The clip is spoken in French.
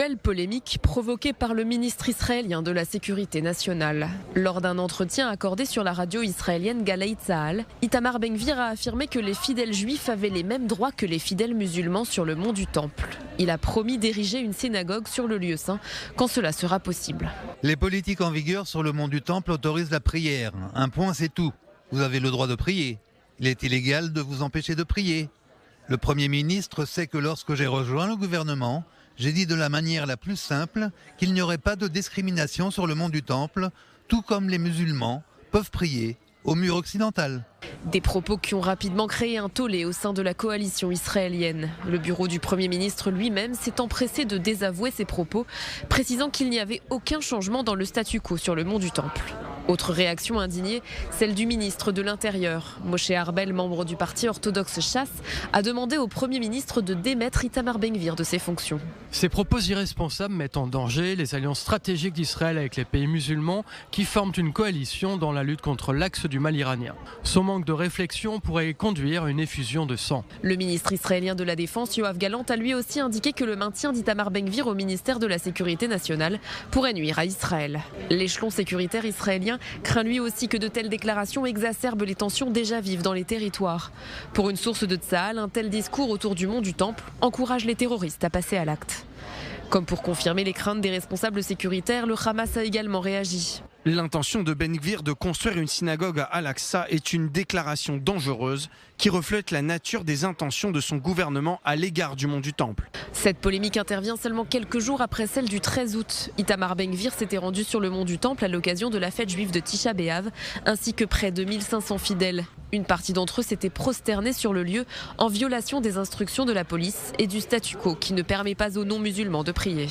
nouvelle polémique provoquée par le ministre israélien de la Sécurité nationale. Lors d'un entretien accordé sur la radio israélienne Galei Tzahal, Itamar Ben-Gvir a affirmé que les fidèles juifs avaient les mêmes droits que les fidèles musulmans sur le mont du Temple. Il a promis d'ériger une synagogue sur le lieu saint quand cela sera possible. Les politiques en vigueur sur le mont du Temple autorisent la prière. Un point, c'est tout. Vous avez le droit de prier. Il est illégal de vous empêcher de prier. Le Premier ministre sait que lorsque j'ai rejoint le gouvernement, j'ai dit de la manière la plus simple qu'il n'y aurait pas de discrimination sur le mont du Temple, tout comme les musulmans peuvent prier au mur occidental. Des propos qui ont rapidement créé un tollé au sein de la coalition israélienne. Le bureau du Premier ministre lui-même s'est empressé de désavouer ses propos, précisant qu'il n'y avait aucun changement dans le statu quo sur le mont du Temple. Autre réaction indignée, celle du ministre de l'Intérieur. Moshe Arbel, membre du parti orthodoxe Chasse, a demandé au Premier ministre de démettre Itamar Ben-Gvir de ses fonctions. Ces propos irresponsables mettent en danger les alliances stratégiques d'Israël avec les pays musulmans qui forment une coalition dans la lutte contre l'axe du mal iranien. Son manque de réflexion pourrait conduire à une effusion de sang. Le ministre israélien de la Défense, Yoav Gallant, a lui aussi indiqué que le maintien d'Itamar Ben-Gvir au ministère de la Sécurité nationale pourrait nuire à Israël. L'échelon sécuritaire israélien craint lui aussi que de telles déclarations exacerbent les tensions déjà vives dans les territoires. Pour une source de Tzahal, un tel discours autour du mont du Temple encourage les terroristes à passer à l'acte. Comme pour confirmer les craintes des responsables sécuritaires, le Hamas a également réagi. L'intention de Ben-Gvir de construire une synagogue à Al-Aqsa est une déclaration dangereuse qui reflète la nature des intentions de son gouvernement à l'égard du mont du Temple. Cette polémique intervient seulement quelques jours après celle du 13 août. Itamar Ben-Gvir s'était rendu sur le mont du Temple à l'occasion de la fête juive de Tisha B'Av, ainsi que près de 1500 fidèles. Une partie d'entre eux s'était prosternée sur le lieu en violation des instructions de la police et du statu quo qui ne permet pas aux non-musulmans de prier.